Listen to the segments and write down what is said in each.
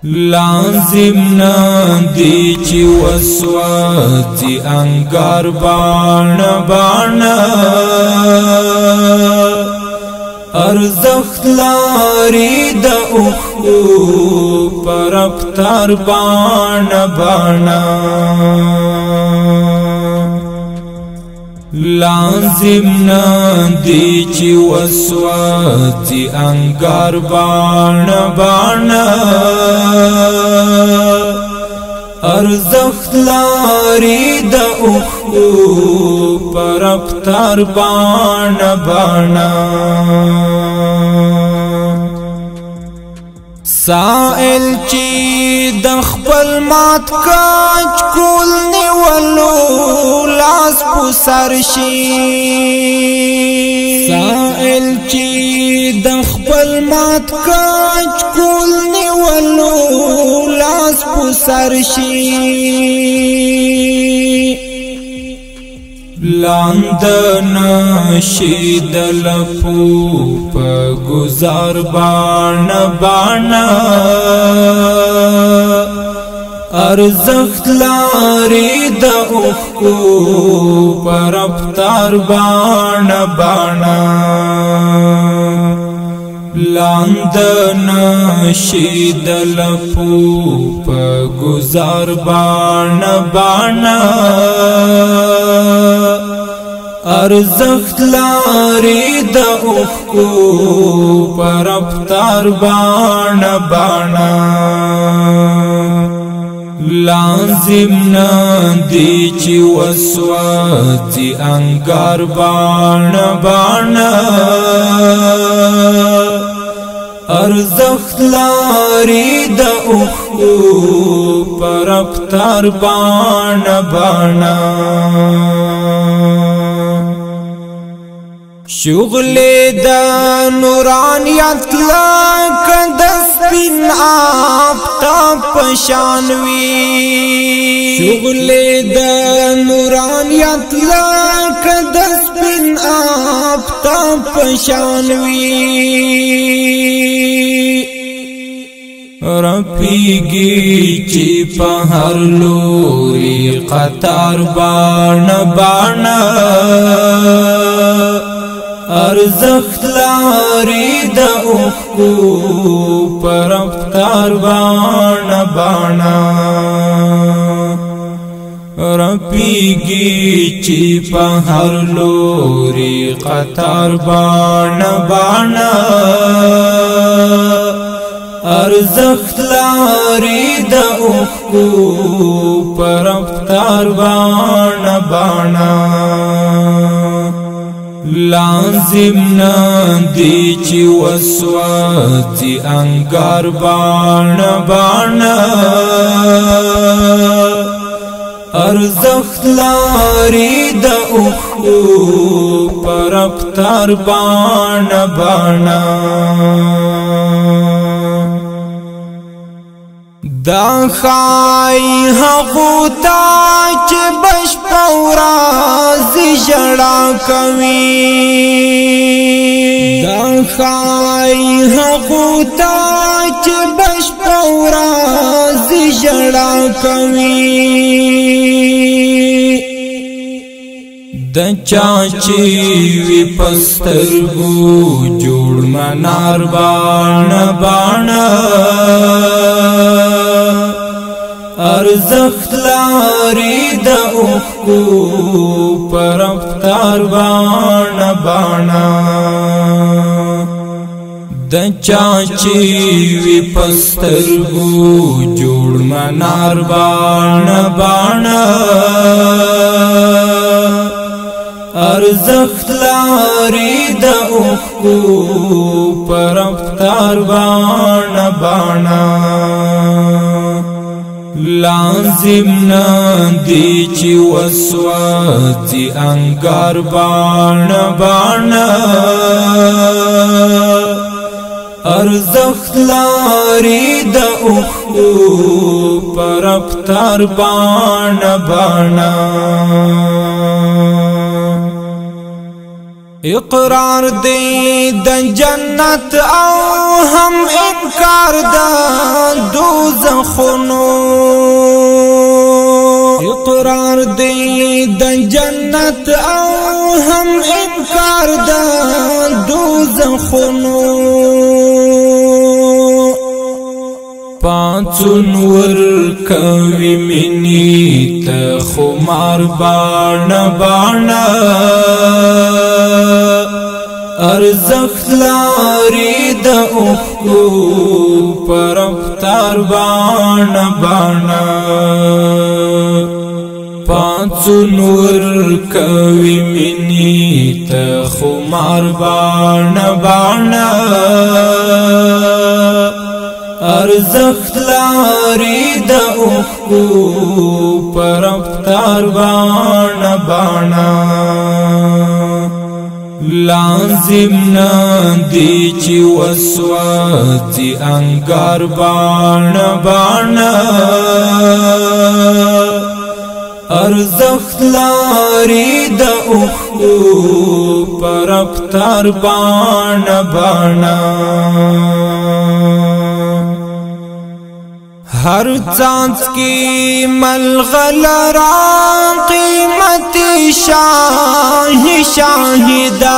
لازم ندی چی وسوځي انګار باڼه باڼه ارزخت لاري د اوخو پر افطار باڼه باڼه لازم ندی چی وسوځي انګار باڼه باڼه ارزخت لاري د اوخو پر افطار باڼه باڼه سائل چی د خپل مات کاج کول نیولو لاس په سر شي سائل چی د خپل مات کاج کول نیولو لاس په سر شي لاندن شید لپو پا گزار باڼه باڼه ارزخت لاري د اوخو پر افطار باڼه باڼه لاندن شید لپو پا گزار باڼه باڼه ارزخت لاري د اوخو پر افطار باڼه باڼه لازم ندی چی وسوځي انګار باڼه باڼه ارزخت لاري د اوخو پر افطار باڼه باڼه شغل د نورانیت لک د سپین آفتاب پشانوي شغل د نورانیت لک د سپین آفتاب پشانوي رپیږي چې په هر لوري قطار باڼه باڼه ارزخت لاري د اوخو پر افطار باڼه باڼه رپیږي چې په هر لوري قطار باڼه باڼه ارزخت لاري د اوخو پر افطار باڼه باڼه لازم ندی چی وسوځي انګار باڼه باڼه ارزخت لاري د اوخو پر افطار باڼه باڼه دا خای هغو تا چې بشپه ورځ ژړا کوي دا خای هغو تا چې بشپه ورځ ژړا کوي د چا چې وي پسترګو جوړ منار باڼه باڼه ارزخت لاري د اوخو پر افطار باڼه باڼه د چا چې وي پسترګو جوړ منار باڼه باڼه ارزخت لاري د اوخو پر افطار باڼه باڼه لازم ندی چی وسوځي انګار باڼه باڼه ارزخت لاري د اوخو پر افطار باڼه باڼه اقرار دی د جنت او هم انکار د زخونو اقرار دی د جنت او هم انکار د دوزخونو پانچون ور کوي منی ته خمار باڼه باڼه ارزخت لاري د اوخو پر رفتار باڼه باڼه پانچون ور کوي منی ته خمار باڼه باڼه ارزخت لاري د اوخو پر رفتار باڼه باڼه لازم ندی چی وسوځي انګار باڼه باڼه ارزخت لاري د اوخو پر رفتار باڼه باڼه ہر چانس کی ملغلرا قیمتی شاہی شاہدہ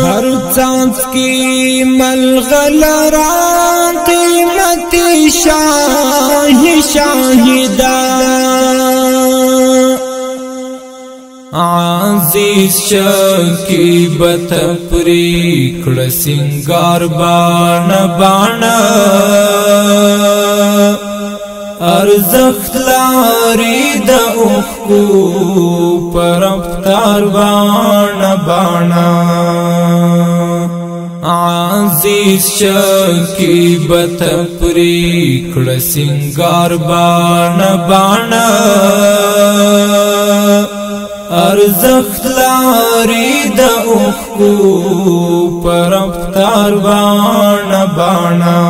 ہر چانس کی ملغلرا قیمتی شاہی شاہدہ عزیز شکی بتپری کڑ سنگار باڼه باڼه ارزخت لاري د اوخو پر رفتار باڼه باڼه عزیز شکی بتپری کڑ سنگار باڼه باڼه ارزخت لاري د اوخو پر رفتار باڼه باڼه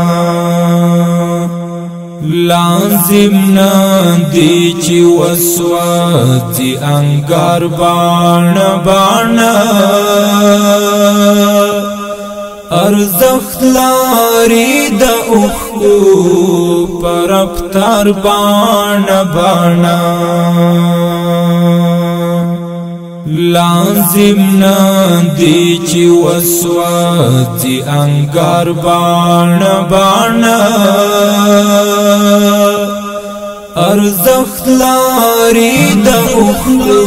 لازم ندی چی وسوځي انګار باڼه باڼه ارزخت لاري د اوخو پر رفتار باڼه باڼه لازم ندی چی وسوځي انګار باڼه باڼه ارزخت لاري د اوخو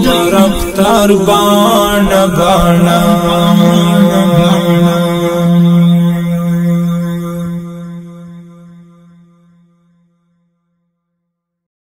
پر رفتار باڼه باڼه